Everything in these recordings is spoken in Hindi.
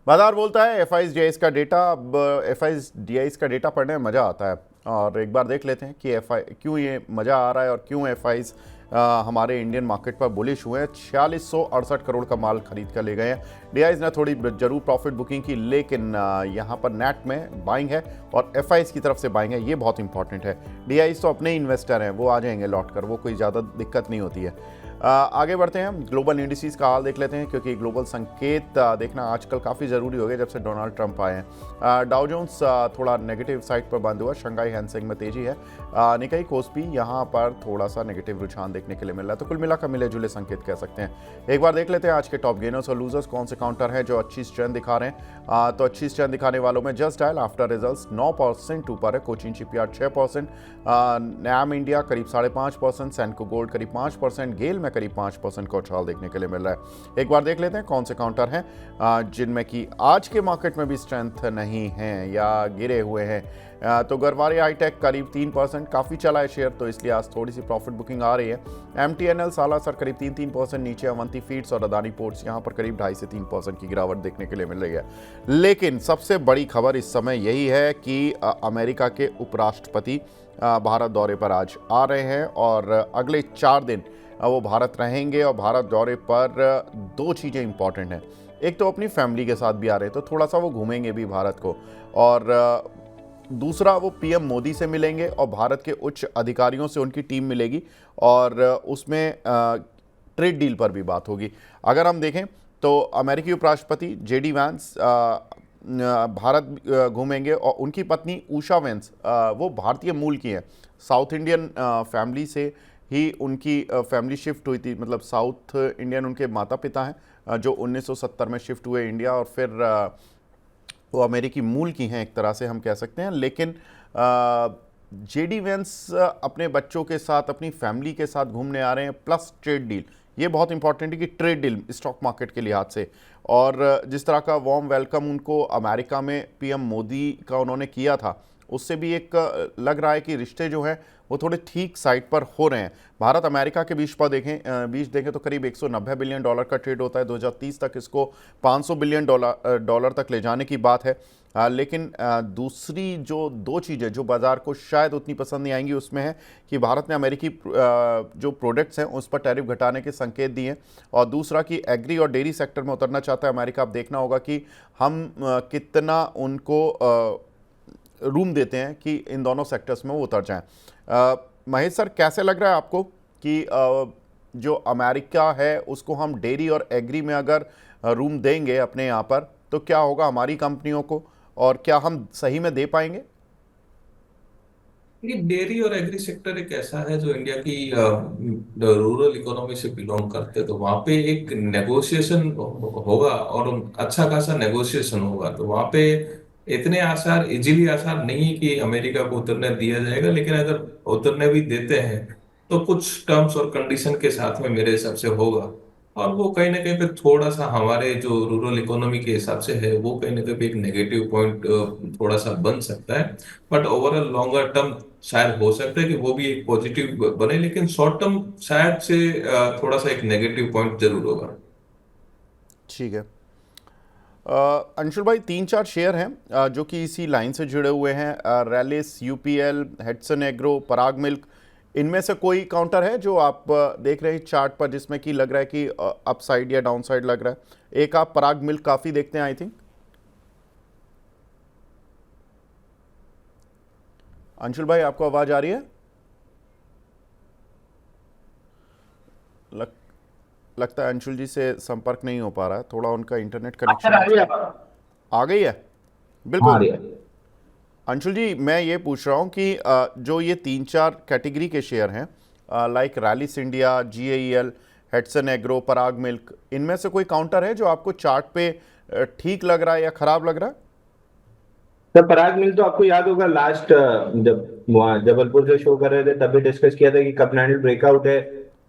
बाजार बोलता है एफ आई डीआईज का डेटा। अब एफ आई डीआईज का डेटा पढ़ने में मज़ा आता है, और एक बार देख लेते हैं कि एफ आई क्यों ये मज़ा आ रहा है और क्यों एफ आईज हमारे इंडियन मार्केट पर बुलिश हुए हैं। 4668 करोड़ का माल खरीद कर ले गए हैं। डीआईज ने थोड़ी जरूर प्रॉफिट बुकिंग की, लेकिन यहाँ पर नेट में बाइंग है और एफ आईज की तरफ से बाइंग है, ये बहुत इंपॉर्टेंट है। डीआईज तो अपने इन्वेस्टर हैं, वो आ जाएंगे लौट कर, वो कोई ज़्यादा दिक्कत नहीं होती है। आगे बढ़ते हैं, ग्लोबल इंडिसेस का हाल देख लेते हैं, क्योंकि ग्लोबल संकेत देखना आजकल काफ़ी ज़रूरी हो गया जब से डोनाल्ड ट्रंप आए हैं। डाउ जोन्स थोड़ा नेगेटिव साइड पर बंद हुआ, शंघाई हैंसेंग में तेजी है। निकाई कोस्पी यहाँ पर थोड़ा सा नेगेटिव रुझान देखने के लिए मिल रहा है, तो कुल मिलाकर मिले जुले संकेत कह सकते हैं। एक बार देख लेते हैं आज के टॉप गेनर्स और लूजर्स कौन से काउंटर हैं जो अच्छी स्ट्रेंथ दिखा रहे हैं। तो अच्छी स्ट्रेंथ दिखाने वालों में जस्ट डायल आफ्टर रिजल्ट्स 9% ऊपर है, कोचिन शिपयार्ड 6%, नैम इंडिया करीब 5.5%, सैनको गोल्ड करीब 5%, गेल में करीब 5% का उछाल देखने के लिए मिल रहा है। एक बार देख लेते हैं कौन से काउंटर हैं जिनमें कि आज के मार्केट में भी स्ट्रेंथ नहीं है या गिरे हुए हैं। तो गरवारे हाईटेक करीब 3%, काफ़ी चला है शेयर, तो इसलिए आज थोड़ी सी प्रॉफिट बुकिंग आ रही है। एमटीएनएल सालासर करीब 3% नीचे, अवंती फीड्स और अदानी पोर्ट्स यहाँ पर करीब 2.5 से 3% की गिरावट देखने के लिए मिल रही है। लेकिन सबसे बड़ी खबर इस समय यही है कि अमेरिका के उपराष्ट्रपति भारत दौरे पर आज आ रहे हैं और अगले 4 दिन वो भारत रहेंगे। और भारत दौरे पर 2 चीज़ें इंपॉर्टेंट हैं। एक तो अपनी फैमिली के साथ भी आ रहे हैं, तो थोड़ा सा वो घूमेंगे भी भारत को, और दूसरा वो पीएम मोदी से मिलेंगे और भारत के उच्च अधिकारियों से उनकी टीम मिलेगी, और उसमें ट्रेड डील पर भी बात होगी। अगर हम देखें तो अमेरिकी उपराष्ट्रपति जेडी वैंस भारत घूमेंगे, और उनकी पत्नी उषा वैंस वो भारतीय मूल की हैं। साउथ इंडियन फैमिली से ही उनकी फैमिली शिफ्ट हुई थी, मतलब साउथ इंडियन उनके माता पिता हैं जो 1970 में शिफ्ट हुए इंडिया, और फिर वो अमेरिकी मूल की हैं एक तरह से हम कह सकते हैं। लेकिन जेडी वेंस अपने बच्चों के साथ, अपनी फैमिली के साथ घूमने आ रहे हैं, प्लस ट्रेड डील। ये बहुत इंपॉर्टेंट है कि ट्रेड डील स्टॉक मार्केट के लिहाज से, और जिस तरह का वार्म वेलकम उनको अमेरिका में पीएम मोदी का उन्होंने किया था, उससे भी एक लग रहा है कि रिश्ते जो हैं वो थोड़े ठीक साइड पर हो रहे हैं। भारत अमेरिका के बीच देखें तो करीब $190 बिलियन का ट्रेड होता है। 2030 तक इसको $500 बिलियन डॉलर तक ले जाने की बात है। लेकिन दूसरी जो 2 चीज़ें जो बाज़ार को शायद उतनी पसंद नहीं आएंगी, उसमें है कि भारत ने अमेरिकी जो प्रोडक्ट्स हैं उस पर टैरिफ घटाने के संकेत दिए हैं, और दूसरा कि एग्री और डेयरी सेक्टर में उतरना चाहता है अमेरिका। अब देखना होगा कि हम कितना उनको रूम देते हैं कि इन दोनों सेक्टर्स में वो उतर जाएं। महेश सर, कैसे लग रहा है आपको कि जो अमेरिका है उसको हम डेयरी और एग्री में अगर रूम देंगे अपने यहाँ पर, तो क्या होगा हमारी कंपनियों को, और क्या हम सही में दे पाएंगे? ये डेयरी और एग्री सेक्टर एक ऐसा है जो इंडिया की रूरल इकोनॉमी से बिलोंग करते हैं, तो वहाँ पे एक नेगोशिएशन होगा और अच्छा खासा नेगोशिएशन होगा। तो वहाँ पे इतने आसार, इजीली आसार नहीं है कि अमेरिका को उतरने दिया जाएगा, लेकिन अगर उतरने भी देते हैं तो कुछ टर्म्स और कंडीशन के साथ में मेरे हिसाब से होगा। और वो कहीं ना कहीं पे थोड़ा सा हमारे जो रूरल इकोनॉमी के हिसाब से है, वो कहीं ना कहीं पे एक नेगेटिव पॉइंट थोड़ा सा बन सकता है। बट ओवरऑल लॉन्गर टर्म शायद हो सकता है कि वो भी एक पॉजिटिव बने, लेकिन शॉर्ट टर्म शायद से थोड़ा सा एक नेगेटिव पॉइंट जरूर होगा। ठीक है। अंशुल भाई, 3-4 शेयर हैं जो कि इसी लाइन से जुड़े हुए हैं, Rallis, UPL, Hatsun agro, Parag milk. इनमें से कोई काउंटर है जो आप देख रहे हैं चार्ट पर जिसमें कि लग रहा है कि अपसाइड या डाउन साइड लग रहा है? एक आप पराग मिल्क काफ़ी देखते हैं आई थिंक। अंशुल भाई, आपको आवाज़ आ रही है? लग, लगता है अंशुल जी से संपर्क नहीं हो पा रहा है, थोड़ा उनका इंटरनेट सर कनेक्शन आ अच्छा। गया। आ गई है? हाँ आ बिल्कुल। रही है। अंशुल जी, मैं ये पूछ रहा हूँ कि जो ये 3-4 कैटेगरी के शेयर हैं, like Rallis India, GAEL, Hatsun agro, Parag milk, इनमें से कोई काउंटर है जो आपको चार्ट पे ठीक लग रहा है या खराब लग रहा है? सर पराग मिल तो आपको याद होगा लास्ट जब वहाँ जबलपुर से शो कर रहे थे तभी डिस्कस किया था कि कब कैंडल ब्रेकआउट है।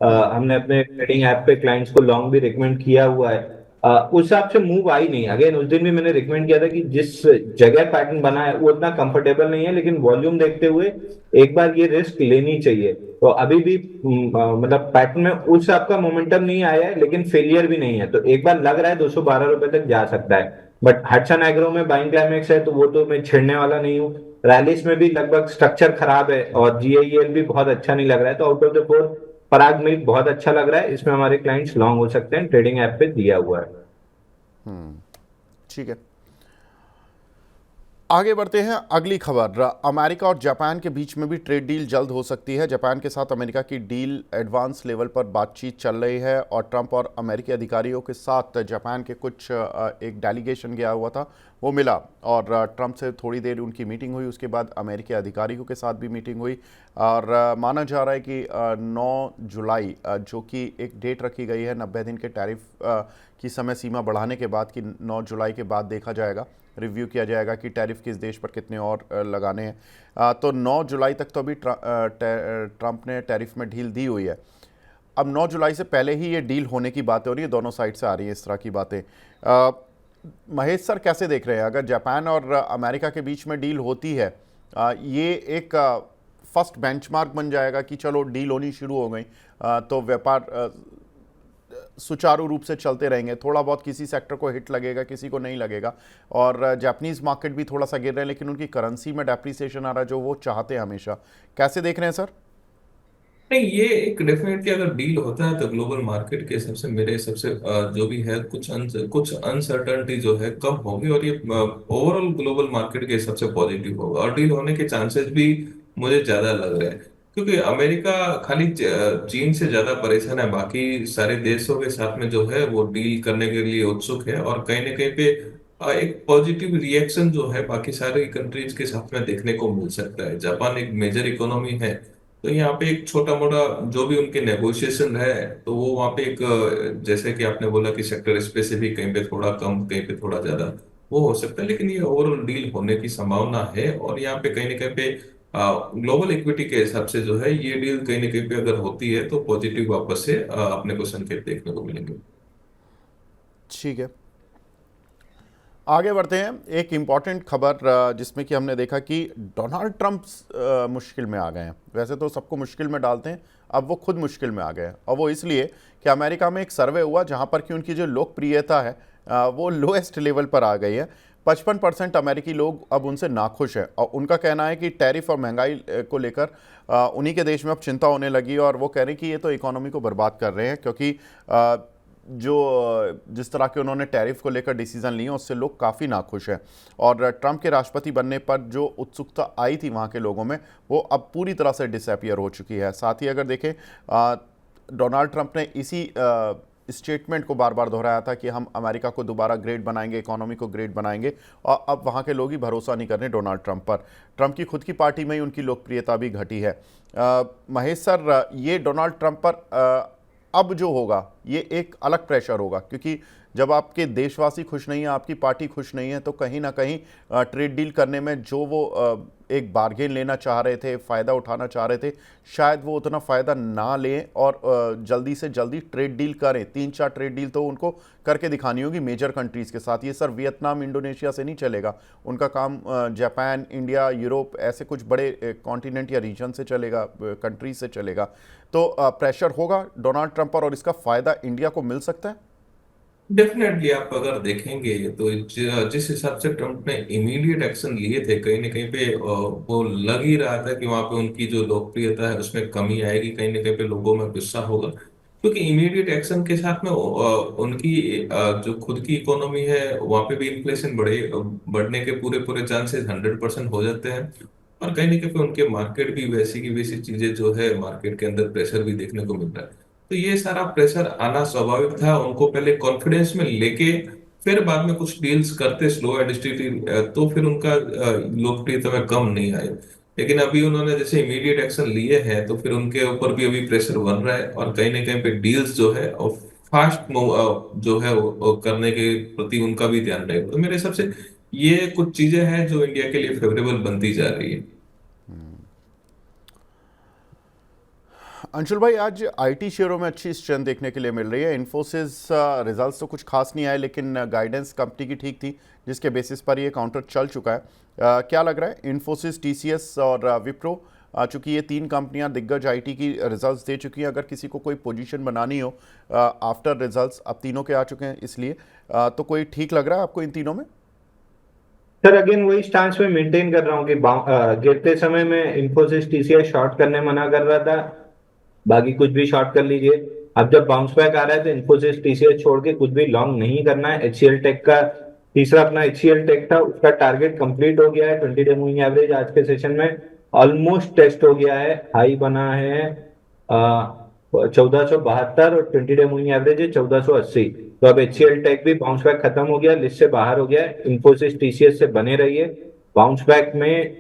हमने अपने ट्रेडिंग ऐप पे क्लाइंट्स को लॉन्ग भी रिकमेंड किया हुआ है। उस हिसाब से मूव आई नहीं। अगेन उस दिन भी मैंने रिकमेंड किया था कि जिस जगह पैटर्न बना है वो उतना कंफर्टेबल नहीं है, लेकिन वॉल्यूम देखते हुए एक बार ये रिस्क लेनी चाहिए। तो अभी भी मतलब पैटर्न में उस आपका मोमेंटम नहीं आया है, लेकिन फेलियर भी नहीं है, तो एक बार लग रहा है 212 रुपए तक जा सकता है। बट हडसन एग्रो में बाइंग क्लाइमेक्स है तो वो तो मैं छेड़ने वाला नहीं हूँ। रैलिस में भी लगभग स्ट्रक्चर खराब है और जीआईएल भी बहुत अच्छा नहीं लग रहा है, तो out of the four Parag milk बहुत अच्छा लग रहा है, इसमें हमारे क्लाइंट्स लॉन्ग हो सकते हैं, ट्रेडिंग ऐप पे दिया हुआ है। ठीक है, आगे बढ़ते हैं। अगली खबर, अमेरिका और जापान के बीच में भी ट्रेड डील जल्द हो सकती है। जापान के साथ अमेरिका की डील एडवांस लेवल पर बातचीत चल रही है और ट्रंप और अमेरिकी अधिकारियों के साथ जापान के कुछ एक डेलीगेशन गया हुआ था, वो मिला और ट्रंप से थोड़ी देर उनकी मीटिंग हुई। उसके बाद अमेरिकी अधिकारियों के साथ भी मीटिंग हुई और माना जा रहा है कि 9 जुलाई जो कि एक डेट रखी गई है 90 दिन के टैरिफ की समय सीमा बढ़ाने के बाद, कि 9 जुलाई के बाद देखा जाएगा, रिव्यू किया जाएगा कि टैरिफ किस देश पर कितने और लगाने हैं। तो 9 जुलाई तक तो अभी ट्रंप ने टैरिफ में ढील दी हुई है। अब 9 जुलाई से पहले ही ये डील होने की बातें हो रही है, दोनों साइड से आ रही है इस तरह की बातें। महेश सर कैसे देख रहे हैं, अगर जापान और अमेरिका के बीच में डील होती है, ये एक फर्स्ट बेंचमार्क बन जाएगा कि चलो डील होनी शुरू हो गई, तो व्यापार सुचारू रूप से चलते रहेंगे। थोड़ा बहुत किसी सेक्टर को हिट लगेगा, किसी को नहीं लगेगा, और जापानीज मार्केट भी थोड़ा सा गिर रहे हैं, लेकिन उनकी करेंसी में डेप्रिसिएशन आ रहा है जो वो चाहते हैं हमेशा। कैसे देख रहे हैं सर? नहीं, ये एक डेफिनेटली अगर डील होता है तो ग्लोबल मार्केट के हिसाब से, मेरे हिसाब से जो भी है कुछ अनसर्टनिटी जो है कम होगी और ये ओवरऑल ग्लोबल मार्केट के हिसाब से पॉजिटिव होगा और डील होने के चांसेस भी मुझे ज्यादा लग रहे हैं। क्योंकि अमेरिका खाली चीन से ज्यादा परेशान है, बाकी सारे देशों के साथ में जो है वो डील करने के लिए उत्सुक है और कहीं ना कहीं पे एक पॉजिटिव रिएक्शन जो है बाकी सारी कंट्रीज के साथ में देखने को मिल सकता है। जापान एक मेजर इकोनॉमी है, तो यहाँ पे एक छोटा मोटा जो भी उनके नेगोशिएशन है तो वो वहाँ पे एक जैसे कि आपने बोला कि सेक्टर स्पेसिफिक कहीं पे थोड़ा कम कहीं पे थोड़ा ज्यादा वो हो सकता है, लेकिन ये ओवरऑल डील होने की संभावना है। और यहाँ पे कहीं ना कहीं पे ग्लोबल इक्विटी के हिसाब से जो है ये डील कहीं ना कहीं पे अगर होती है तो पॉजिटिव वापस से अपने को संकेत देखने को मिलेंगे। ठीक है, आगे बढ़ते हैं। एक इम्पॉर्टेंट खबर जिसमें कि हमने देखा कि डोनाल्ड ट्रंप मुश्किल में आ गए हैं। वैसे तो सबको मुश्किल में डालते हैं, अब वो खुद मुश्किल में आ गए हैं, और वो इसलिए कि अमेरिका में एक सर्वे हुआ जहां पर कि उनकी जो लोकप्रियता है वो लोएस्ट लेवल पर आ गई है। 55% अमेरिकी लोग अब उनसे नाखुश हैं और उनका कहना है कि टैरिफ और महंगाई को लेकर उन्हीं के देश में अब चिंता होने लगी, और वो कह रहे हैं कि ये तो इकोनॉमी को बर्बाद कर रहे हैं, क्योंकि जो जिस तरह के उन्होंने टैरिफ को लेकर डिसीजन लिए उससे लोग काफ़ी नाखुश हैं। और ट्रंप के राष्ट्रपति बनने पर जो उत्सुकता आई थी वहाँ के लोगों में, वो अब पूरी तरह से डिसअपियर हो चुकी है। साथ ही अगर देखें, डोनाल्ड ट्रंप ने इसी स्टेटमेंट को बार बार दोहराया था कि हम अमेरिका को दोबारा ग्रेट बनाएंगे, इकोनॉमी को ग्रेट बनाएंगे, और अब वहाँ के लोग ही भरोसा नहीं कर रहे डोनाल्ड ट्रंप पर। ट्रंप की खुद की पार्टी में ही उनकी लोकप्रियता भी घटी है। महेश सर, ये डोनाल्ड ट्रंप पर अब जो होगा ये एक अलग प्रेशर होगा, क्योंकि जब आपके देशवासी खुश नहीं है, आपकी पार्टी खुश नहीं है, तो कहीं ना कहीं ट्रेड डील करने में जो वो एक बार्गेन लेना चाह रहे थे, फ़ायदा उठाना चाह रहे थे, शायद वो उतना फ़ायदा ना लें और जल्दी से जल्दी ट्रेड डील करें। 3-4 ट्रेड डील तो उनको करके दिखानी होगी मेजर कंट्रीज़ के साथ। ये सर वियतनाम, इंडोनेशिया से नहीं चलेगा, उनका काम जापान, इंडिया, यूरोप, ऐसे कुछ बड़े कॉन्टिनेंट या रीजन से चलेगा, कंट्रीज से चलेगा। तो प्रेशर होगा डोनाल्ड ट्रंप पर और इसका फ़ायदा इंडिया को मिल सकता है। डेफिनेटली आप अगर देखेंगे तो जिस हिसाब से ट्रम्प ने इमीडिएट एक्शन लिए थे, कहीं ना कहीं पे वो लग ही रहा था कि वहां पे उनकी जो लोकप्रियता है उसमें कमी आएगी, कहीं ना कहीं पे लोगों में गुस्सा होगा। क्योंकि इमीडिएट एक्शन के साथ में उनकी जो खुद की इकोनॉमी है वहां पे भी इन्फ्लेशन बढ़ने के पूरे पूरे चांसेस 100% हो जाते हैं। और कहीं ना कहीं पे उनके मार्केट भी वैसी की वैसी चीजें जो है मार्केट के अंदर प्रेशर भी देखने को मिल रहा है। तो ये सारा प्रेशर आना स्वाभाविक था, उनको पहले कॉन्फिडेंस में लेके फिर बाद में कुछ डील्स करते स्लो एंड स्टेडी, तो फिर उनका लोकप्रियता में कम नहीं आए। लेकिन अभी उन्होंने जैसे इमीडिएट एक्शन लिए हैं तो फिर उनके ऊपर भी अभी प्रेशर बन रहा है और कहीं ना कहीं पे डील्स जो है और फास्ट जो है वो करने के प्रति उनका भी ध्यान रहेगा। तो मेरे हिसाब से ये कुछ चीजें हैं जो इंडिया के लिए फेवरेबल बनती जा रही है। अंशुल भाई, आज आईटी शेयरों में अच्छी स्ट्रेंथ देखने के लिए मिल रही है। इन्फोसिस रिजल्ट्स तो कुछ खास नहीं आए, लेकिन गाइडेंस कंपनी की ठीक थी, जिसके बेसिस पर ये काउंटर चल चुका है। क्या लग रहा है, इन्फोसिस, टीसीएस और विप्रो चूंकि ये तीन कंपनियां दिग्गज आईटी की रिजल्ट्स दे चुकी हैं, अगर किसी को कोई पोजीशन बनानी हो आफ्टर रिजल्ट्स, अब तीनों के आ चुके हैं इसलिए, तो कोई ठीक लग रहा है आपको इन तीनों में? सर अगेन वही स्टांस में मेंटेन कर रहा हूँ कि गिरते समय में इंफोसिस टीसीएस शॉर्ट करने मना कर रहा था, बाकी कुछ भी शॉर्ट कर लीजिए। अब जब बाउंस बैक आ रहा है तो इंफोसिस टीसीएस छोड़ के कुछ भी लॉन्ग नहीं करना है। एचसीएल टेक का तीसरा अपना एचसीएल टेक था, उसका टारगेट कंप्लीट हो गया है। 20 डे मूविंग एवरेज आज के सेशन में ऑलमोस्ट टेस्ट हो गया है, हाई बना है 1472 और 20 डे मूविंग एवरेज है 1480। तो अब एचसीएल टेक भी बाउंस बैक खत्म हो गया, लिस्ट से बाहर हो गया है। इंफोसिस टीसीएस से बने रहिए, बाउंस बैक में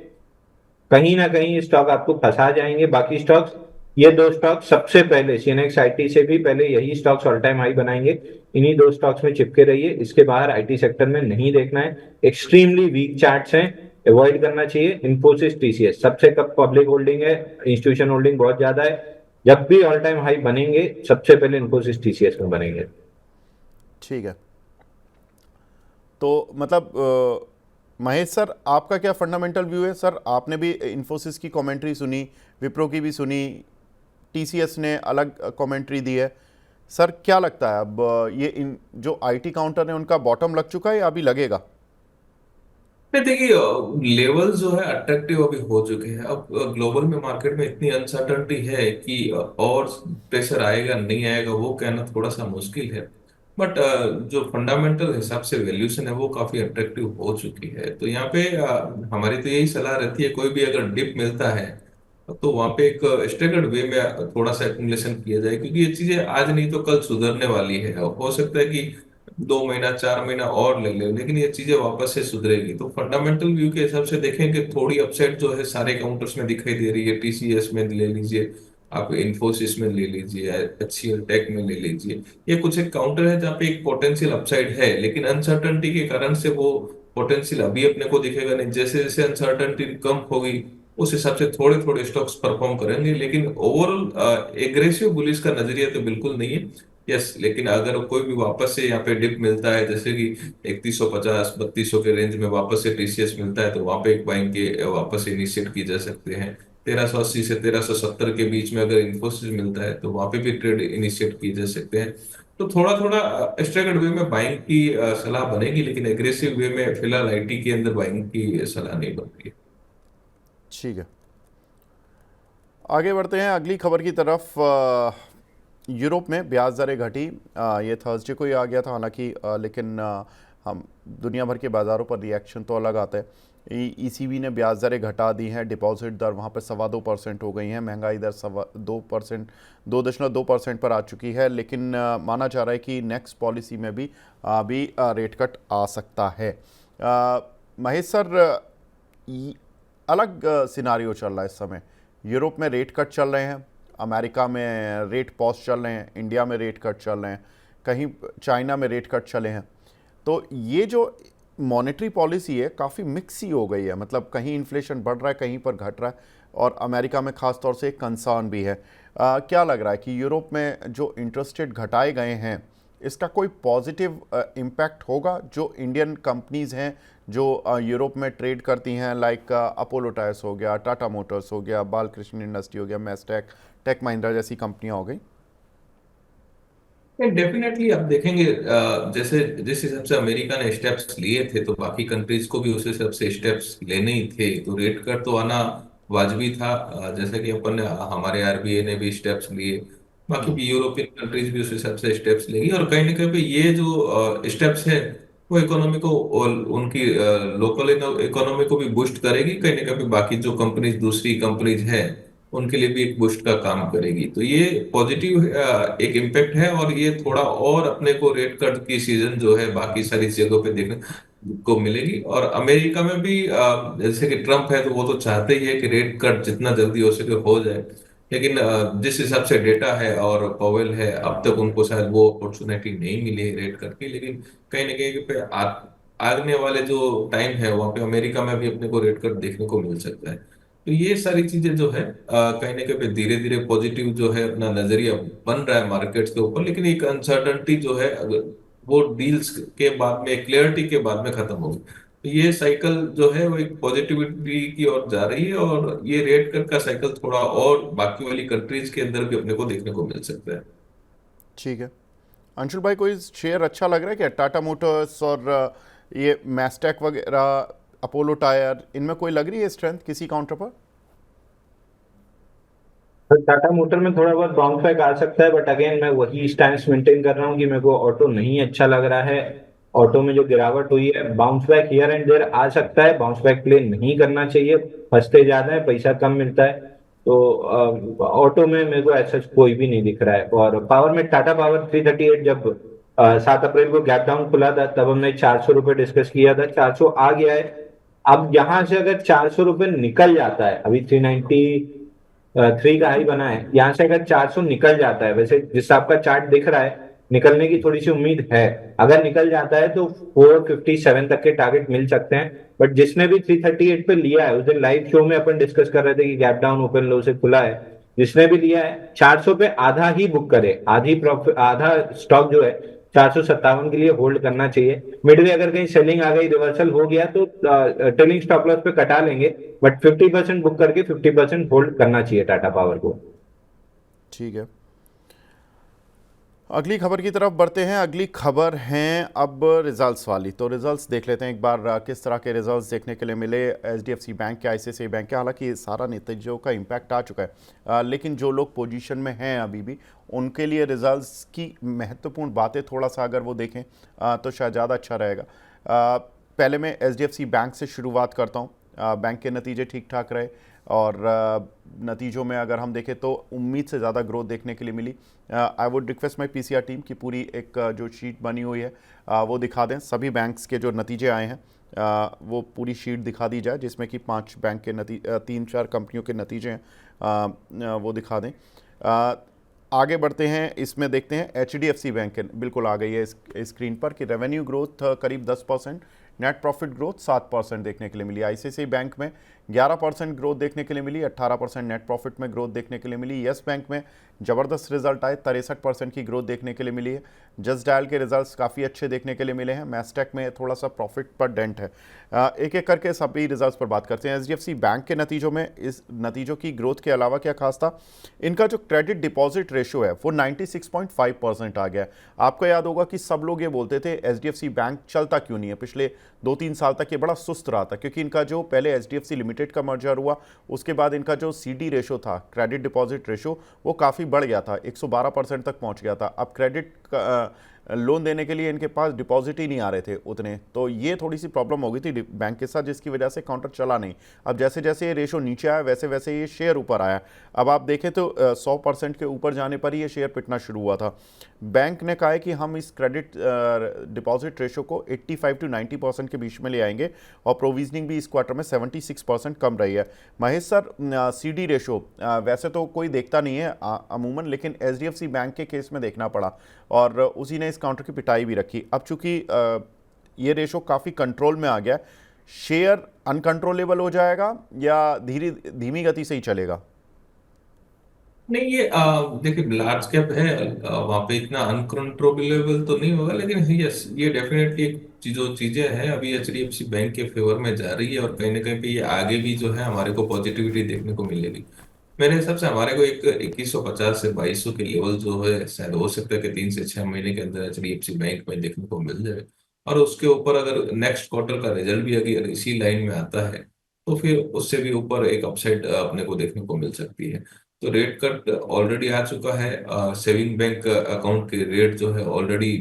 कहीं ना कहीं स्टॉक आपको फंसा जाएंगे। बाकी स्टॉक्स, ये दो स्टॉक सबसे पहले सीएनएक्स आईटी से भी पहले यही स्टॉक्स ऑल टाइम हाई बनाएंगे। इन्हीं दो स्टॉक्स में चिपके रहिए, इसके बाहर आईटी सेक्टर में नहीं देखना है। एक्सट्रीमली वीक चार्ट्स हैं, अवॉइड करना चाहिए। इंफोसिस टीसीएस सबसे कम पब्लिक होल्डिंग है, इंस्टीट्यूशन होल्डिंग बहुत ज्यादा है। जब भी ऑल टाइम हाई बनेंगे सबसे पहले इंफोसिस टीसीएस में बनेंगे। ठीक है, तो मतलब महेश सर, आपका क्या फंडामेंटल व्यू है? सर आपने भी इन्फोसिस की कमेंट्री सुनी, विप्रो की भी सुनी, टीसीएस ने अलग कमेंट्री दी है। सर क्या लगता है अब ये इन जो आईटी काउंटर है उनका बॉटम लग चुका है या अभी लगेगा? नहीं, देखिए लेवल जो है अट्रैक्टिव अभी हो चुके हैं। अब ग्लोबल में मार्केट में इतनी अनसर्टनिटी है कि और प्रेशर आएगा नहीं आएगा वो कहना थोड़ा सा मुश्किल है। बट जो फंडामेंटल हिसाब से वैल्यूएशन है वो काफी अट्रैक्टिव हो चुकी है। तो यहाँ पे हमारी तो यही सलाह रहती है, कोई भी अगर डिप मिलता है तो वहां पे एक स्टेगर्ड वे में थोड़ा सा एक्यूमुलेशन किया जाए, क्योंकि ये चीजें आज नहीं तो कल सुधरने वाली है। हो सकता है कि 2 महीना 4 महीना और ले ले, लेकिन ये चीजें वापस से सुधरेगी। तो फंडामेंटल व्यू के हिसाब से देखें कि थोड़ी अपसाइड जो है सारे काउंटर्स में दिखाई दे रही है। टीसीएस में ले लीजिए, आप इंफोसिस में ले लीजिए, एचसीएल टेक में ले लीजिए। ये कुछ एक काउंटर है जहाँ पे एक पोटेंशियल अपसाइड है, लेकिन अनसर्टनिटी के कारण से वो पोटेंशियल अभी अपने को दिखेगा नहीं। जैसे जैसे अनसर्टनिटी कम होगी उस हिसाब से थोड़े थोड़े स्टॉक्स परफॉर्म करेंगे, लेकिन ओवरऑल एग्रेसिव बुलिश का नजरिया तो बिल्कुल नहीं है। यस, लेकिन अगर कोई भी वापस से यहाँ पे डिप मिलता है, जैसे कि 3150 3200 के रेंज में वापस से टीसीएस मिलता है, तो वहां पे एक बाइंग के वापस इनिशिएट की जा सकते हैं। 1380 से 1370 के बीच में अगर इन्फोसिस मिलता है तो वहां पे भी ट्रेड इनिशिएट किए जा सकते हैं। तो थोड़ा थोड़ा स्ट्रैगर्ड वे में बाइंग की सलाह बनेगी, लेकिन एग्रेसिव वे में फिलहाल आईटी के अंदर बाइंग की सलाह नहीं बन रही है। ठीक है, आगे बढ़ते हैं अगली खबर की तरफ। यूरोप में ब्याज दरें घटी, ये थर्सडे को ही आ गया था हालांकि, लेकिन हम दुनिया भर के बाज़ारों पर रिएक्शन तो अलग आता है। ईसीबी ने ब्याज दरें घटा दी हैं, डिपॉजिट दर वहाँ पर 2.25% हो गई हैं, महंगाई दर 2%, 2.2% पर आ चुकी है। लेकिन माना जा रहा है कि नेक्स्ट पॉलिसी में भी अभी रेट कट आ सकता है। महेश सर, अलग सिनारियो चल रहा है इस समय। यूरोप में रेट कट चल रहे हैं, अमेरिका में रेट पॉज चल रहे हैं, इंडिया में रेट कट चल रहे हैं, कहीं चाइना में रेट कट चले हैं। तो ये जो मॉनेटरी पॉलिसी है काफ़ी मिक्स ही हो गई है, मतलब कहीं इन्फ्लेशन बढ़ रहा है, कहीं पर घट रहा है, और अमेरिका में ख़ास तौर से एक कंसर्न भी है। क्या लग रहा है कि यूरोप में जो इंटरेस्ट रेट घटाए गए हैं इसका कोई पॉजिटिव इम्पैक्ट होगा जो इंडियन कंपनीज़ हैं जो यूरोप में ट्रेड करती हैं, लाइक अपोलो टायर्स हो गया, टाटा मोटर्स हो गया, बालकृष्ण इंडस्ट्री हो गया, मैस्टेक, टेक महिंद्रा जैसी कंपनियां हो गई? डेफिनेटली आप देखेंगे जैसे जिस हिसाब से अमेरिका ने स्टेप्स लिए थे तो बाकी कंट्रीज को भी उस हिसाब से स्टेप्स लेने ही थे। तो रेट कट तो आना वाजबी था। जैसा कि अपन ने हमारे आरबीआई ने भी स्टेप्स लिए, बाकी भी यूरोपियन कंट्रीज भी उस हिसाब से स्टेप्स लेंगी। और कहीं ना कहीं पे ये जो स्टेप्स है वो इकोनॉमी को और उनकी लोकल इकोनॉमी को भी बूस्ट करेगी। कहीं ना कहीं पे बाकी जो कंपनीज दूसरी कंपनीज है उनके लिए भी एक बूस्ट का काम करेगी। तो ये पॉजिटिव एक इम्पैक्ट है, और ये थोड़ा और अपने को रेट कट की सीजन जो है बाकी सारी जगहों पे देखने को मिलेगी। और अमेरिका में भी जैसे कि ट्रम्प है तो वो तो चाहते ही है कि रेट कट जितना जल्दी हो सके हो जाए, लेकिन जिस हिसाब से डेटा है और पॉवेल है अब तक उनको शायद वो अपॉर्चुनिटी नहीं मिली है रेट कट की। लेकिन कहीं ना कहीं पे आगने वाले जो टाइम है वहां पे अमेरिका में भी अपने को रेट कट देखने को मिल सकता है। तो ये सारी चीजें जो है कहीं ना कहीं धीरे धीरे पॉजिटिव जो है अपना नजरिया बन रहा है मार्केट्स के ऊपर। लेकिन एक अनसर्टनिटी जो है अगर वो डील्स के बाद में, क्लियरिटी के बाद में खत्म होगी। तो ये साइकिल जो है वो एक पॉजिटिविटी की ओर जा रही है, और ये रेट कट का साइकिल थोड़ा और बाकी वाली कंट्रीज के अंदर भी अपने को देखने को मिल सकता है। ठीक है। अंशुल भाई, कोई शेयर अच्छा लग रहा है क्या? टाटा मोटर्स और ये मैस्टेक वगैरह, अपोलो टायर, इनमें कोई लग रही है स्ट्रेंथ किसी काउंटर पर? तो टाटा मोटर में थोड़ा बहुत बाउंस बैक आ सकता है, बट अगेन मैं वही स्टैंस मेंटेन कर रहा हूँ कि मेरे को ऑटो नहीं अच्छा लग रहा है। ऑटो में जो गिरावट हुई है, bounce back here and there आ सकता है, बाउंस बैक प्ले नहीं करना चाहिए। फंसते ज्यादा है, पैसा कम मिलता है। तो ऑटो में मेरे को ऐसा कोई भी नहीं दिख रहा है। और पावर में टाटा पावर 338, जब 7 अप्रैल को गैप डाउन खुला था, तब हमने 400 रुपये डिस्कस किया था, 400 आ गया है। अब यहां से अगर 400 रुपये निकल जाता है, अभी 393 का हाई बना है, यहाँ से अगर 400 निकल जाता है, वैसे जिस हिसाब का चार्ट दिख रहा है, निकलने की थोड़ी सी उम्मीद है। अगर निकल जाता है तो 457 तक के टारगेट मिल सकते हैं। बट जिसने भी 338 पे लिया है, उस दिन लाइव शो में अपन डिस्कस कर रहे थे कि गैप डाउन ओपन लो से खुला है। जिसने भी लिया है, 400 पे आधा ही बुक करे, आधी प्रॉफिट, आधा स्टॉक जो है 457 के लिए होल्ड करना चाहिए। मिडवे अगर कहीं सेलिंग आ गई, रिवर्सल हो गया, तो ट्रेलिंग स्टॉप लॉस पे कटा लेंगे। बट 50% बुक करके 50% होल्ड करना चाहिए टाटा पावर को। ठीक है। अगली खबर की तरफ बढ़ते हैं। अगली खबर हैं अब रिजल्ट्स वाली। तो रिजल्ट्स देख लेते हैं एक बार, किस तरह के रिजल्ट्स देखने के लिए मिले एचडीएफसी बैंक के, आईसीआईसीआई बैंक के। हालांकि सारा नतीजों का इम्पैक्ट आ चुका है, लेकिन जो लोग पोजीशन में हैं अभी भी, उनके लिए रिजल्ट्स की महत्वपूर्ण बातें थोड़ा सा अगर वो देखें तो शायद ज़्यादा अच्छा रहेगा। पहले मैं एचडीएफसी बैंक से शुरुआत करता हूँ। बैंक के नतीजे ठीक ठाक रहे, और नतीजों में अगर हम देखें तो उम्मीद से ज़्यादा ग्रोथ देखने के लिए मिली। I would request my PCR team की पूरी एक जो शीट बनी हुई है वो दिखा दें। सभी बैंक्स के जो नतीजे आए हैं वो पूरी शीट दिखा दी जाए, जिसमें कि 5 बैंक के 3-4 कंपनियों के नतीजे हैं, वो दिखा दें। आगे बढ़ते हैं, इसमें देखते हैं एचडीएफसी बैंक के, बिल्कुल आ गई है स्क्रीन पर, कि रेवेन्यू ग्रोथ करीब 10%, नेट प्रॉफिट ग्रोथ 7% देखने के लिए मिली। आईसीआईसीआई बैंक में 11% ग्रोथ देखने के लिए मिली, 18% नेट प्रॉफिट में ग्रोथ देखने के लिए मिली। यस बैंक में ज़बरदस्त रिजल्ट आए, 63% की ग्रोथ देखने के लिए मिली है। जस्ट डायल के रिजल्ट्स काफ़ी अच्छे देखने के लिए मिले हैं। मैस्टेक में थोड़ा सा प्रॉफिट पर डेंट है। एक एक करके सभी रिजल्ट्स पर बात करते हैं। एचडीएफसी बैंक के नतीजों में इस नतीजों की ग्रोथ के अलावा क्या खास था? इनका जो क्रेडिट डिपॉजिट रेशो है वो 96.5% आ गया है। आपको याद होगा कि सब लोग ये बोलते थे एचडीएफसी बैंक चलता क्यों नहीं है, पिछले 2-3 साल तक ये बड़ा सुस्त रहा था, क्योंकि इनका जो पहले एचडीएफसी लिमिटेड का मर्जर हुआ, उसके बाद इनका जो सीडी रेशो था, क्रेडिट डिपॉजिट रेशो, वो काफ़ी बढ़ गया था, 112% तक पहुंच गया था। अब क्रेडिट लोन देने के लिए इनके पास डिपॉजिट ही नहीं आ रहे थे उतने, तो ये थोड़ी सी प्रॉब्लम हो गई थी बैंक के साथ, जिसकी वजह से काउंटर चला नहीं। अब जैसे जैसे ये रेशो नीचे आया, वैसे वैसे ये शेयर ऊपर आया। अब आप देखें तो 100% के ऊपर जाने पर ही ये शेयर पिटना शुरू हुआ था। बैंक ने कहा है कि हम इस क्रेडिट डिपॉजिट रेशो को 85 to 90% के बीच में ले आएंगे, और प्रोविजनिंग भी इस क्वार्टर में 76% कम रही है। महेश सर, सीडी रेशो वैसे तो कोई देखता नहीं है अमूमन, लेकिन एचडीएफसी बैंक के केस में देखना पड़ा, और उसी ने इस काउंटर की पिटाई भी रखी। अब चूंकि ये रेशो काफ़ी कंट्रोल में आ गया, शेयर अनकंट्रोलेबल हो जाएगा या धीमी गति से ही चलेगा? नहीं, ये देखिए लार्ज कैप है, वहां पे इतना अनकंट्रोलेबल तो नहीं होगा, लेकिन यस, ये डेफिनेटली एक चीजें हैं अभी एचडीएफसी बैंक के फेवर में जा रही है, और कहीं ना कहीं पे ये आगे भी जो है हमारे को पॉजिटिविटी देखने को मिलेगी। मेरे हिसाब से हमारे को एक 2150 से 2200 के लेवल जो है शायद हो सकता है कि 3 से 6 महीने के अंदर एचडीएफसी बैंक में देखने को मिल जाए। और उसके ऊपर अगर नेक्स्ट क्वार्टर का रिजल्ट भी अगर इसी लाइन में आता है, तो फिर उससे भी ऊपर एक अपसाइड अपने को देखने को मिल सकती है। तो रेट कट ऑलरेडी आ चुका है, सेविंग बैंक अकाउंट के रेट जो है ऑलरेडी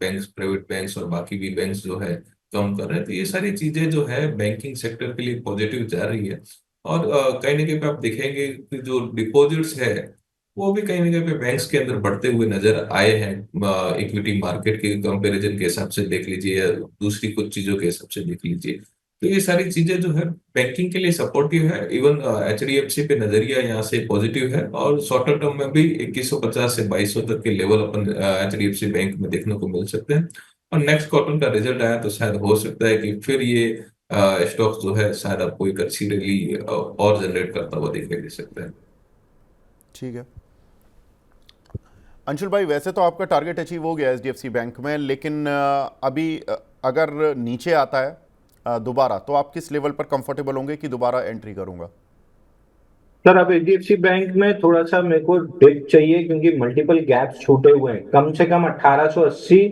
बैंक्स, प्राइवेट बैंक्स और बाकी भी बैंक्स जो है कम कर रहे हैं। तो ये सारी चीजें जो है बैंकिंग सेक्टर के लिए पॉजिटिव जा रही है। और कहीं ना कहीं पे आप देखेंगे कि जो डिपॉजिट्स है वो भी कहीं ना कहीं पे बैंक्स के अंदर बढ़ते हुए नजर आए हैं। इक्विटी मार्केट के कंपैरिजन के हिसाब से देख लीजिए, या दूसरी कुछ चीजों के हिसाब से देख लीजिए, तो ये सारी चीजें जो है बैंकिंग के लिए सपोर्टिव है। इवन एचडीएफसी पे नजरिया यहाँ से पॉजिटिव है, और शॉर्टर टर्म में भी 2150 से 2200 तक के लेवल अपन एचडीएफसी बैंक में देखने को मिल सकते हैं। और नेक्स्ट क्वार्टर का रिजल्ट आया तो शायद हो सकता है कि फिर ये स्टॉक्स जो है शायद आपको एक अच्छी रैली और जनरेट करता हुआ देखने दे सकता है। ठीक है अंशुल भाई, वैसे तो आपका टारगेट अचीव हो गया एचडीएफसी बैंक में, लेकिन अभी अगर नीचे आता है दोबारा, तो आप किस लेवल पर कंफर्टेबल होंगे कि दोबारा एंट्री करूंगा? सर अब एचडीएफसी बैंक में थोड़ा सा मेरे को डिप चाहिए, क्योंकि मल्टीपल गैप्स छूटे हुए हैं। कम से कम 1880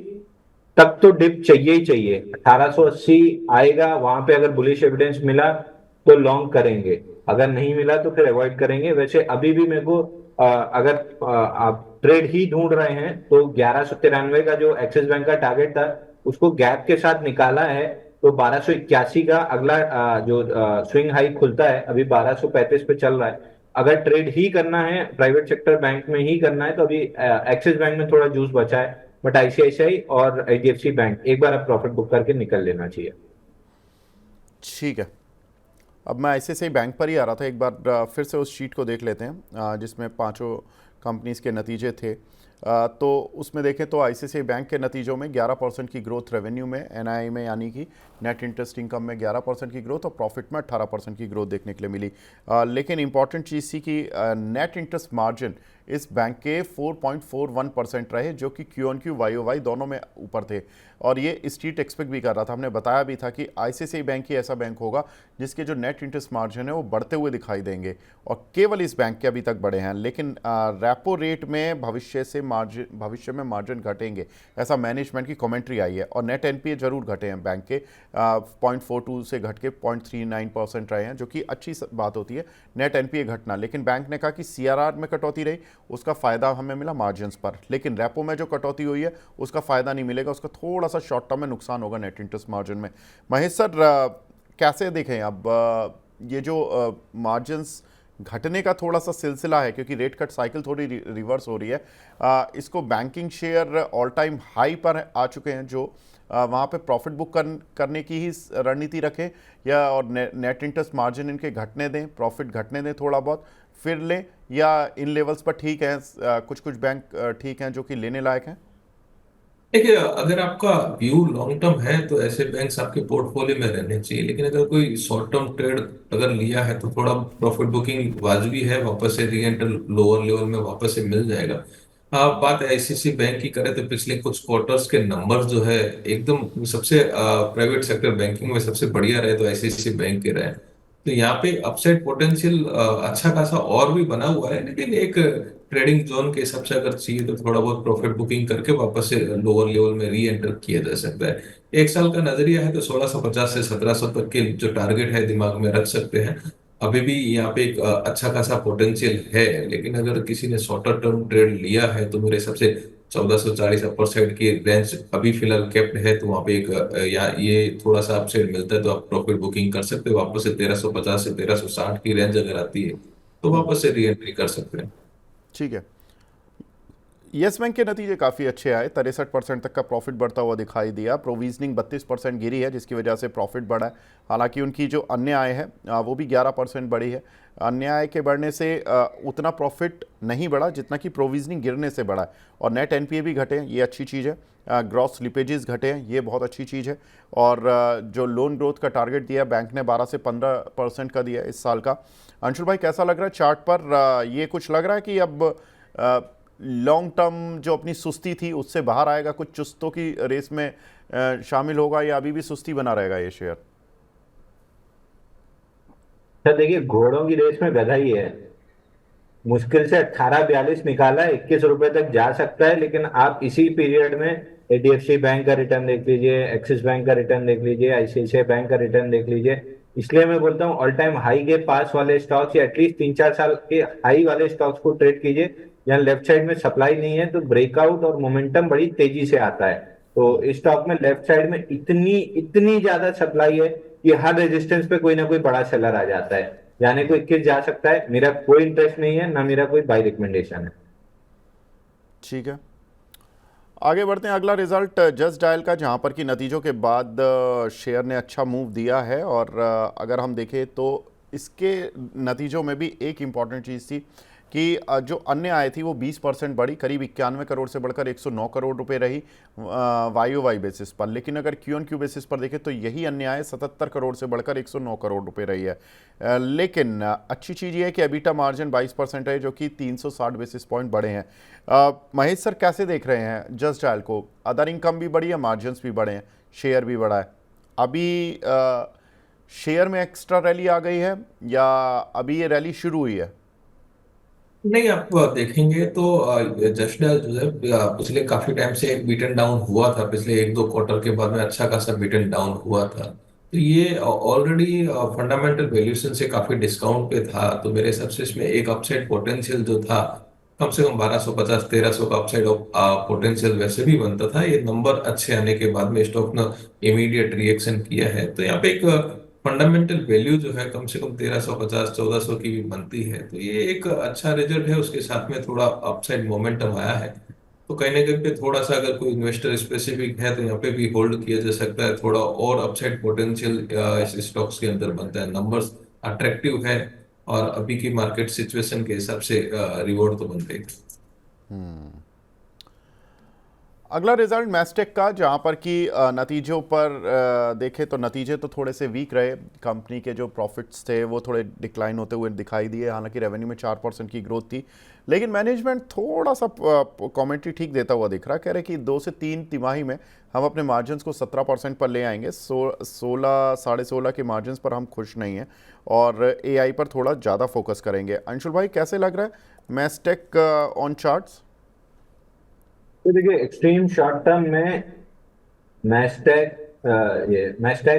तक तो डिप चाहिए ही चाहिए। 1880 आएगा, वहां पे अगर बुलिश एविडेंस मिला तो लॉन्ग करेंगे, अगर नहीं मिला तो फिर अवॉइड करेंगे। वैसे अभी भी मेरे को अगर आप ट्रेड ही ढूंढ रहे हैं तो 1193 का जो एक्सिस बैंक का टारगेट था उसको गैप के साथ निकाला है, तो 1281 का अगला जो स्विंग हाई खुलता है, अभी 1235 पे चल रहा है। अगर ट्रेड ही करना है प्राइवेट सेक्टर बैंक में ही करना है तो अभी एक्सिस बैंक में थोड़ा जूस बचा है, बट आईसीआईसीआई और एचडीएफसी बैंक एक बार आप प्रॉफिट बुक करके निकल लेना चाहिए। ठीक है, अब मैं आईसीआईसीआई बैंक पर ही आ रहा था। एक बार फिर से उस शीट को देख लेते हैं जिसमें पांचों कंपनीज के नतीजे थे। तो उसमें देखें तो आईसीआईसीआई बैंक के नतीजों में 11% की ग्रोथ रेवेन्यू में, एनआई में यानी कि नेट इंटरेस्ट इनकम में 11% की ग्रोथ और प्रॉफिट में 18% की ग्रोथ देखने के लिए मिली। लेकिन इंपॉर्टेंट चीज़ थी कि नेट इंटरेस्ट मार्जिन इस बैंक के 4.41% रहे, जो कि Q on Q Y O Y दोनों में ऊपर थे। और ये स्ट्रीट एक्सपेक्ट भी कर रहा था, हमने बताया भी था कि आईसीआईसीआई बैंक ही ऐसा बैंक होगा जिसके जो नेट इंटरेस्ट मार्जिन है वो बढ़ते हुए दिखाई देंगे, और केवल इस बैंक के अभी तक बढ़े हैं। लेकिन रेपो रेट में भविष्य में मार्जिन घटेंगे, ऐसा मैनेजमेंट की कमेंट्री आई है। और नेट एनपीए जरूर घटे हैं बैंक के, 0.42 से घट के 0.39% रहे हैं, जो कि अच्छी बात होती है नेट एनपीए घटना। लेकिन बैंक ने कहा कि सीआरआर में कटौती रही, उसका फायदा हमें मिला मार्जिन्स पर, लेकिन रेपो में जो कटौती हुई है उसका फायदा नहीं मिलेगा, उसका थोड़ा सा शॉर्ट टर्म में नुकसान होगा नेट इंटरेस्ट मार्जिन में। महेश सर, कैसे देखें अब ये जो मार्जिन्स घटने का थोड़ा सा सिलसिला है, क्योंकि रेट कट साइकिल थोड़ी रिवर्स हो रही है, इसको banking share all time high पर आ चुके हैं, जो वहाँ पे प्रॉफिट बुक करने की ही रणनीति रखें, या और नेट इंटरेस्ट मार्जिन इनके घटने दें, प्रॉफिट घटने दें थोड़ा बहुत फिर लें, या इन लेवल्स पर ठीक है, कुछ कुछ बैंक ठीक हैं जो कि लेने लायक हैं? देखिए, अगर आपका व्यू लॉन्ग टर्म है तो ऐसे बैंक्स आपके पोर्टफोलियो में रहने चाहिए, लेकिन अगर कोई शॉर्ट टर्म ट्रेड अगर लिया है तो थोड़ा प्रॉफिट बुकिंग वाजबी है, वापस से री एंटर लोअर लेवल में वापस से मिल जाएगा। आप बात आईसीआईसीआई बैंक की करें तो पिछले कुछ क्वार्टर्स के नंबर्स जो है एकदम सबसे प्राइवेट सेक्टर बैंकिंग में सबसे बढ़िया रहे तो आईसीआईसीआई बैंक के रहे। तो यहाँ पे अपसाइड पोटेंशियल अच्छा खासा और भी बना हुआ है, लेकिन एक ट्रेडिंग जोन के हिसाब से अगर चाहिए तो थोड़ा बहुत प्रॉफिट बुकिंग करके वापस से लोअर लेवल में री एंटर किया जा सकता है। एक साल का नजरिया है तो 1650 से 1700 तक के जो टारगेट है दिमाग में रख सकते हैं। अभी भी यहाँ पे एक अच्छा खासा पोटेंशियल है, लेकिन अगर किसी ने शॉर्टर टर्म ट्रेड लिया है तो मेरे हिसाब से 1440 अपर साइड की रेंज अभी फिलहाल केप्ट है, तो वहाँ पे एक या ये थोड़ा सा अपसाइड मिलता है तो आप प्रॉफिट बुकिंग कर सकते हो। वापस से 1350 से 1360 की रेंज अगर आती है तो वापस से री एंट्री कर सकते हैं। ठीक है, यस बैंक के नतीजे काफ़ी अच्छे आए, 63% तक का प्रॉफिट बढ़ता हुआ दिखाई दिया। प्रोविजनिंग 32% गिरी है, जिसकी वजह से प्रॉफिट बढ़ा है। हालांकि उनकी जो अन्य आय है वो भी 11% बढ़ी है। अन्य आय के बढ़ने से उतना प्रॉफिट नहीं बढ़ा जितना कि प्रोविजनिंग गिरने से बढ़ा है। और नेट एनपीए भी घटे हैं, ये अच्छी चीज़ है। ग्रॉस स्लिपेजेस घटे हैं, ये बहुत अच्छी चीज़ है। और जो लोन ग्रोथ का टारगेट दिया बैंक ने 12 से 15% का दिया इस साल का। अंशुल भाई, कैसा लग रहा है चार्ट पर? ये कुछ लग रहा है कि अब लॉन्ग टर्म जो अपनी सुस्ती थी उससे बाहर आएगा, कुछ चुस्तों की रेस में शामिल होगा, या अभी भी सुस्ती बना रहेगा ये शेयर? सर देखिए, घोड़ों की रेस में गधा ही है। मुश्किल से 1842 निकाला है, 21 रुपए तक जा सकता है, लेकिन आप इसी पीरियड में एचडीएफसी बैंक का रिटर्न देख लीजिए, एक्सिस बैंक का रिटर्न देख लीजिए, आईसीआईसीआई बैंक का रिटर्न देख लीजिए। इसलिए मैं बोलता हूँ ऑल टाइम हाई के पास वाले स्टॉक्स या एटलीस्ट 3-4 साल के हाई वाले स्टॉक्स को ट्रेड कीजिए। यहाँ लेफ्ट साइड में सप्लाई नहीं है तो ब्रेकआउट और मोमेंटम बड़ी तेजी से आता है। तो इस स्टॉक में लेफ्ट साइड में इतनी इतनी ज्यादा सप्लाई है कि हर रेजिस्टेंस पे कोई ना कोई बड़ा सेलर आ जाता है। जाने को 21 जा सकता है। मेरा कोई इंटरेस्ट नहीं है, ना मेरा कोई बाय रिकमेंडेशन है। ठीक है, आगे बढ़ते हैं। अगला रिजल्ट जस्ट डायल का, जहां पर कि नतीजों के बाद शेयर ने अच्छा मूव दिया है। और अगर हम देखें तो इसके नतीजों में भी एक इम्पॉर्टेंट चीज़ थी कि जो अन्य आय थी वो 20% बढ़ी, करीब 91 करोड़ से बढ़कर 109 करोड़ रुपए रही वाई बेसिस पर। लेकिन अगर क्यू ऑन क्यू बेसिस पर देखें तो यही अन्य आय 77 करोड़ से बढ़कर 109 करोड़ रुपए रही है। लेकिन अच्छी चीज़ ये है कि एबिटा मार्जिन 22% है, जो कि 360 बेसिस पॉइंट बढ़े हैं। महेश सर, कैसे देख रहे हैं जस्ट डायल को? अदर इनकम भी बढ़ी है, मार्जिन भी बढ़े हैं, शेयर भी बढ़ा है। अभी शेयर में एक्स्ट्रा रैली आ गई है या अभी ये रैली शुरू हुई है? नहीं, आप देखेंगे तो जस्ट जो है पिछले काफी टाइम से एक बीटन डाउन हुआ था, पिछले एक दो क्वार्टर के बाद में अच्छा खासा बीटन डाउन हुआ था। तो ये ऑलरेडी फंडामेंटल वैल्यूएशन से काफी डिस्काउंट पे था, तो मेरे हिसाब से इसमें एक अपसाइड पोटेंशियल जो था कम से कम 1250 1300 का अपसाइड पोटेंशियल वैसे भी बनता था। ये नंबर अच्छे आने के बाद में स्टॉक ने इमीडिएट रिएक्शन किया है, तो यहाँ पे एक फंडामेंटल वैल्यू जो है कम से कम 1350 1400 की भी बनती है, तो ये एक अच्छा रिजल्ट है। उसके साथ में थोड़ा अपसाइड मोमेंटम आया है, तो कहीं ना कहीं पे थोड़ा सा अगर कोई इन्वेस्टर स्पेसिफिक है तो यहाँ पे भी होल्ड किया जा सकता है। थोड़ा और अपसाइड पोटेंशियल इस स्टॉक्स के अंदर बनता है, नंबर्स अट्रैक्टिव है और अभी की मार्केट सिचुएशन के हिसाब से रिवॉर्ड तो बनते हैं। अगला रिजल्ट मैस्टेक का, जहां पर कि नतीजों पर देखें तो नतीजे तो थोड़े से वीक रहे। कंपनी के जो प्रॉफिट्स थे वो थोड़े डिक्लाइन होते हुए दिखाई दिए, हालांकि रेवेन्यू में 4% की ग्रोथ थी, लेकिन मैनेजमेंट थोड़ा सा कमेंट्री ठीक देता हुआ दिख रहा है। कह रहे कि 2 से 3 तिमाही में हम अपने मार्जिन्स को 17% पर ले आएंगे। 16 16.5 के मार्जिन्स पर हम खुश नहीं हैं और एआई पर थोड़ा ज़्यादा फोकस करेंगे। अंशुल भाई, कैसे लग रहा है मैस्टेक ऑन चार्ट्स? तो देखिए, एक्सट्रीम शॉर्ट टर्म में मैस्टेक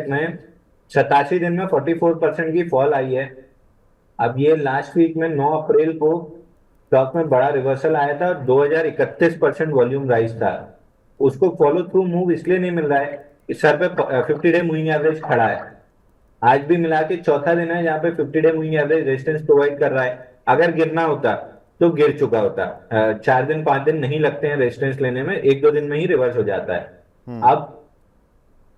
में 87 दिन में 44% की फॉल आई है। अब ये लास्ट वीक में 9 अप्रैल को स्टॉक में बड़ा रिवर्सल आया था और 2031% वॉल्यूम राइज था। उसको फॉलो थ्रू मूव इसलिए नहीं मिल रहा है, इस सर पे 50 डे मूविंग एवरेज खड़ा है। आज भी मिला के चौथा दिन है जहाँ पे 50 day moving average resistance provide कर रहा है। अगर गिरना होता तो गिर चुका होता। 4 दिन 5 दिन नहीं लगते हैं रेजिस्टेंस लेने में, 1-2 दिन में ही रिवर्स हो जाता है। अब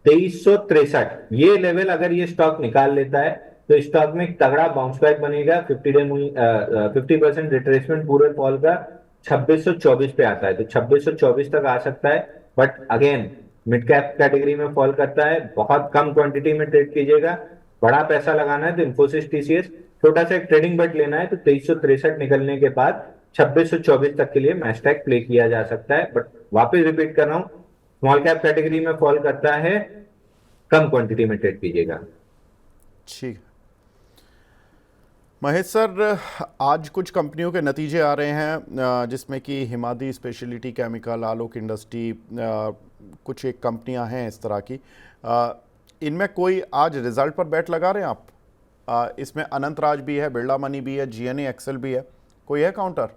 2363 ये लेवल अगर ये स्टॉक निकाल लेता है तो स्टॉक में एक तगड़ा बाउंस बैक बनेगा। 50% रिट्रेसमेंट पूरे फॉल का 2624 पे आता है, तो 2624 तक आ सकता है। But again mid cap category में फॉल करता है, बहुत कम क्वांटिटी में ट्रेड कीजिएगा। बड़ा पैसा लगाना है तो इन्फोसिस टीसीएस, छोटा सा एक ट्रेडिंग बट लेना है तो 2363 निकलने के बाद 2624 तक के लिए मैस्टेक प्ले किया जा सकता है। बट वापस रिपीट कर रहा हूं, स्मॉल कैप कैटेगरी में फॉल करता है, कम क्वांटिटी में ट्रेड कीजिएगा। ठीक। महेश सर, आज कुछ कंपनियों के नतीजे आ रहे हैं जिसमें कि हिमादी स्पेशलिटी केमिकल, आलोक इंडस्ट्री, कुछ एक कंपनियां हैं इस तरह की। इनमें कोई आज रिजल्ट पर बैट लगा रहे हैं आप? इसमें अनंत राज भी है, बिरला मनी भी है, जीएनए एक्सेल भी है, कोई है काउंटर?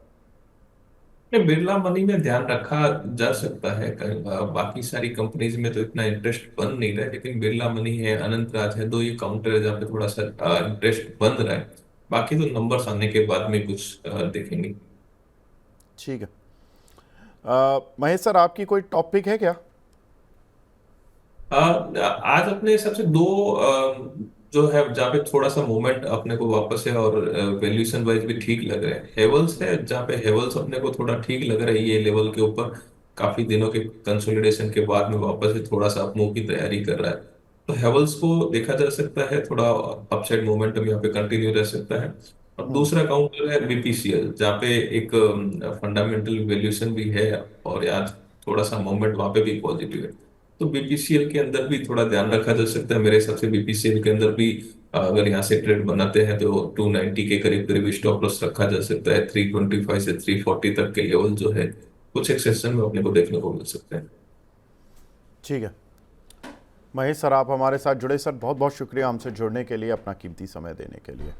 बिरला मनी में ध्यान रखा जा सकता है, बाकी सारी कंपनीज में तो इतना इंटरेस्ट बन नहीं रहा है, लेकिन बिरला मनी है, अनंत राज है, दो ये काउंटर है जहाँ पे थोड़ा सा इंटरेस्ट बन रहा है। बाकी तो नंबर्स आने के बाद में कुछ देखेंगे। ठीक है। महेश सर, आपकी कोई टॉपिक है क्या? आज अपने हिसाब से दो जो है जहाँ पे थोड़ा सा मूवमेंट अपने को वापस है और वैल्यूएशन वाइज भी ठीक लग रहा है। हेवल्स है, जहाँ पे हेवल्स अपने को थोड़ा ठीक लग रहा है, ये लेवल के ऊपर काफी दिनों के कंसोलिडेशन के बाद में वापस से थोड़ा सा अपमूव की तैयारी कर रहा है, तो हेवल्स को देखा जा सकता है। थोड़ा अपसाइड मोमेंटम यहाँ पे कंटिन्यू रह सकता है। और दूसरा काउंटर है बीपीसीएल, जहाँ पे एक फंडामेंटल वैल्यूएशन भी है और आज थोड़ा सा मूवमेंट वहां पे भी पॉजिटिव है, तो बीपीसीएल के अंदर भी थोड़ा ध्यान रखा जा सकता है। मेरे हिसाब से बीपीसीएल के अंदर भी अगर यहाँ से ट्रेड बनाते हैं तो 290 के करीब करीब स्टॉप लॉस रखा जा सकता है। 325 से 340 तक के लेवल जो है कुछ एक सेशन में अपने को देखने को मिल सकते हैं। ठीक है महेश सर, आप हमारे साथ जुड़े। सर बहुत बहुत शुक्रिया हमसे जुड़ने के लिए, अपना कीमती समय देने के लिए।